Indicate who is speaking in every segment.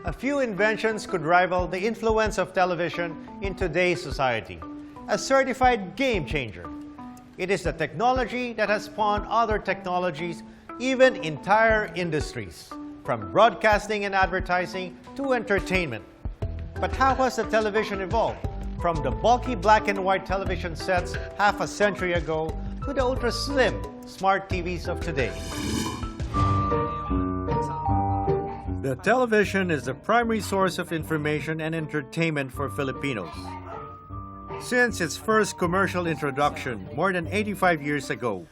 Speaker 1: A few inventions could rival the influence of television in today's society. A certified game changer. It is the technology that has spawned other technologies, even entire industries, from broadcasting and advertising to entertainment. But how has the television evolved? From the bulky black and white television sets half a century ago to the ultra-slim smart TVs of today. The television is the primary source of information and entertainment for Filipinos. Since its first commercial introduction more than 85 years ago,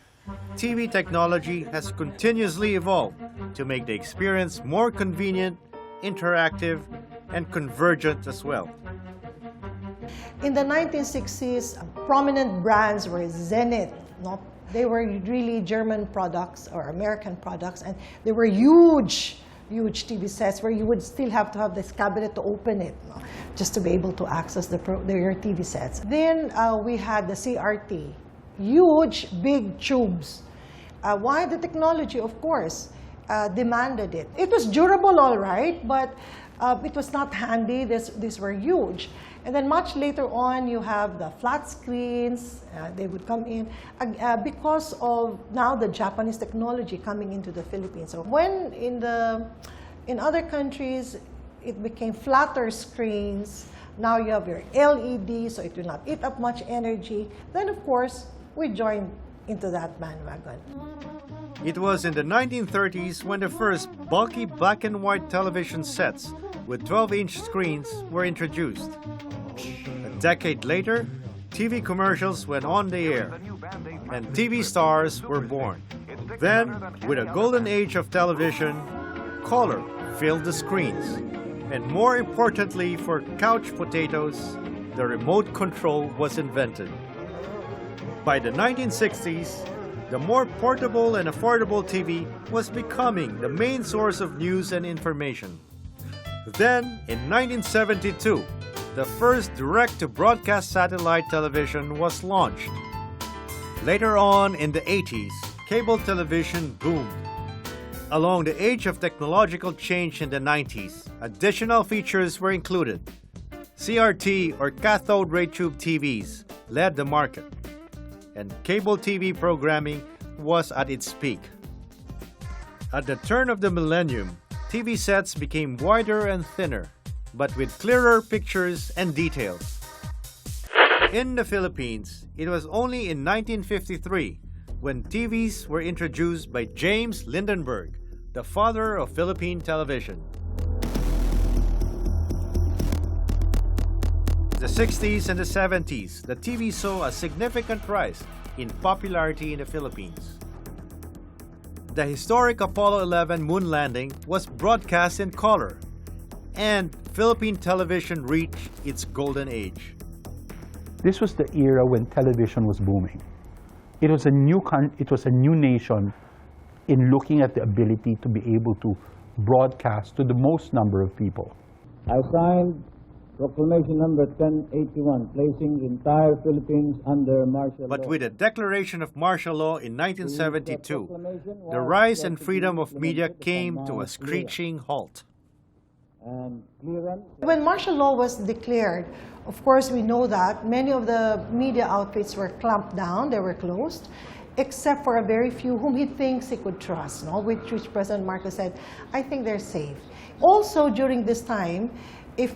Speaker 1: TV technology has continuously evolved to make the experience more convenient, interactive, and convergent as well.
Speaker 2: In the 1960s, prominent brands were Zenith. No? They were really German products or American products, and they were huge TV sets where you would still have to have this cabinet to open it, no? Just to be able to access your TV sets. Then we had the CRT, huge, big tubes. Why? The technology, of course, demanded it. It was durable, all right, but it was not handy. These were huge. And then much later on, you have the flat screens. They would come in because of now the Japanese technology coming into the Philippines. So when in other countries, it became flatter screens. Now you have your LED, so it will not eat up much energy. Then, of course, we joined into that bandwagon.
Speaker 1: It was in the 1930s when the first bulky black and white television sets with 12-inch screens were introduced. A decade later, TV commercials went on the air, and TV stars were born. Then, with a golden age of television, color filled the screens. And more importantly for couch potatoes, the remote control was invented. By the 1960s, the more portable and affordable TV was becoming the main source of news and information. Then, in 1972, the first direct-to-broadcast satellite television was launched. Later on in the 80s, cable television boomed. Along the age of technological change in the 90s, additional features were included. CRT or cathode ray tube TVs led the market, and cable TV programming was at its peak. At the turn of the millennium, TV sets became wider and thinner, but with clearer pictures and details. In the Philippines, it was only in 1953 when TVs were introduced by James Lindenberg, the father of Philippine television. The 60s and the 70s, the TV saw a significant rise in popularity in the Philippines. The historic Apollo 11 moon landing was broadcast in color, and Philippine television reached its golden age.
Speaker 3: This was the era when television was booming. It was a new nation in looking at the ability to be able to broadcast to the most number of people.
Speaker 4: I signed Proclamation number 1081, placing the entire Philippines under martial law.
Speaker 1: But with the declaration of martial law in 1972, the rise and freedom of media came to a screeching halt.
Speaker 2: When martial law was declared, of course we know that many of the media outfits were clamped down, they were closed, except for a very few whom he thinks he could trust, no? which President Marcos said, I think they're safe. Also during this time, if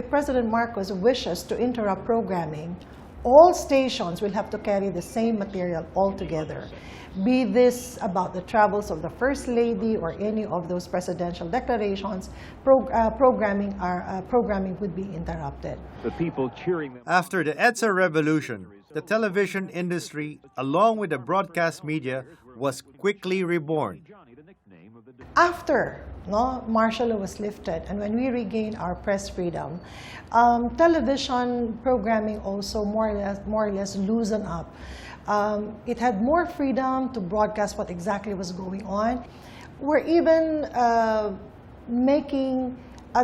Speaker 2: President Marcos wishes to interrupt programming, all stations will have to carry the same material altogether. Be this about the travels of the First Lady or any of those presidential declarations, programming would be interrupted.
Speaker 5: The people cheering them.
Speaker 1: After the EDSA revolution, the television industry, along with the broadcast media, was quickly reborn.
Speaker 2: After martial law was lifted and when we regained our press freedom, television programming also more or less loosened up. It had more freedom to broadcast what exactly was going on. We're even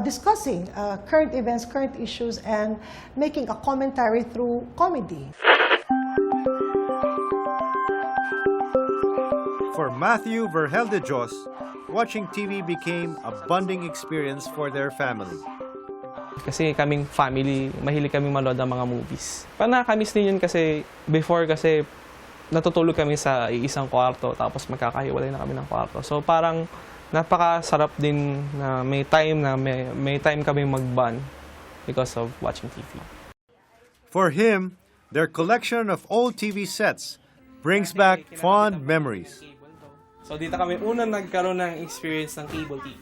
Speaker 2: discussing current events, current issues, and making a commentary through comedy.
Speaker 1: For Matthew Verheldejos, watching TV became a bonding experience for their family.
Speaker 5: Kasi kaming family, mahilig kaming manood ng mga movies. Parang nakakamiss din yun kasi before kasi natutulog kami sa isang kwarto tapos magkakahiwalay na kami ng kwarto. So parang napakasarap din na may time kaming mag-bond because of watching TV.
Speaker 1: For him, their collection of old TV sets brings back fond memories.
Speaker 5: So dito kami unang nagkaroon ng experience ng cable TV.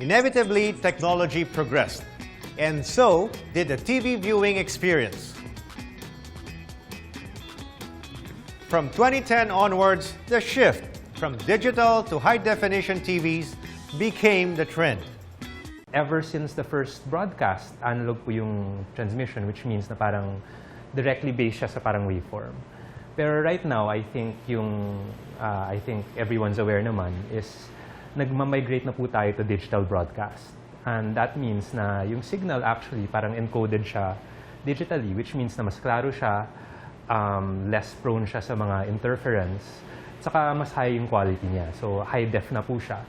Speaker 1: Inevitably, technology progressed, and so did the TV viewing experience. From 2010 onwards, the shift from digital to high-definition TVs became the trend.
Speaker 6: Ever since the first broadcast, analog po yung transmission, which means na parang directly based siya sa parang waveform. Pero right now, I think everyone's aware naman is nagmamigrate na po tayo to digital broadcast. And that means na yung signal actually parang encoded siya digitally, which means na mas klaro siya, less prone siya sa mga interference, saka mas high yung quality niya. So high def na po siya.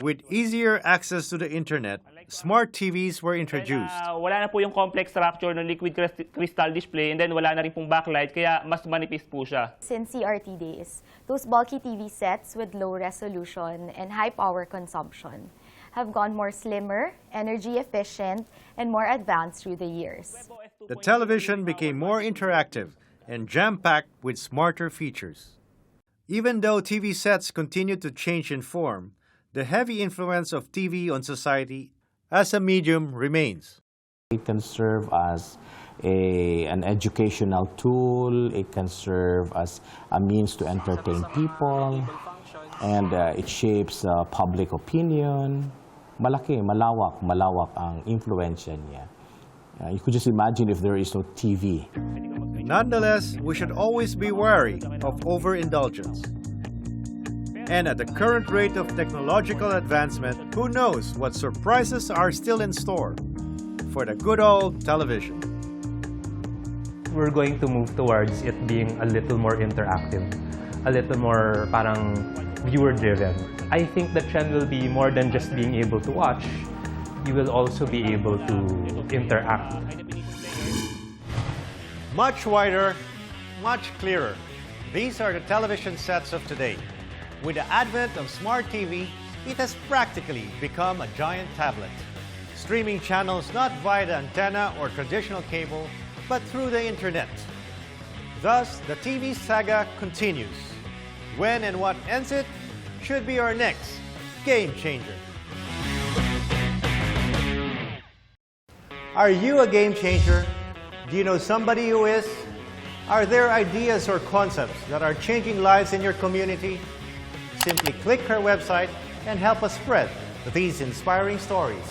Speaker 1: With easier access to the internet, smart TVs were introduced.
Speaker 7: Wala na po yung complex structure ng liquid crystal display, and then wala na rin pong backlight, kaya mas manipis po siya.
Speaker 8: Since CRT days, those bulky TV sets with low resolution and high power consumption have gone more slimmer, energy efficient, and more advanced through the years.
Speaker 1: The television became more interactive and jam-packed with smarter features. Even though TV sets continued to change in form, the heavy influence of TV on society as a medium remains.
Speaker 9: It can serve as an educational tool, it can serve as a means to entertain people, and it shapes public opinion. Malaki, malawak ang influensya niya. You could just imagine if there is no TV.
Speaker 1: Nonetheless, we should always be wary of overindulgence. And at the current rate of technological advancement, who knows what surprises are still in store for the good old television.
Speaker 6: We're going to move towards it being a little more interactive, a little more parang viewer-driven. I think the trend will be more than just being able to watch. You will also be able to interact.
Speaker 1: Much wider, much clearer. These are the television sets of today. With the advent of smart TV, it has practically become a giant tablet. Streaming channels not via the antenna or traditional cable, but through the internet. Thus, the TV saga continues. When and what ends it should be our next game changer. Are you a game changer? Do you know somebody who is? Are there ideas or concepts that are changing lives in your community? Simply click her website and help us spread these inspiring stories.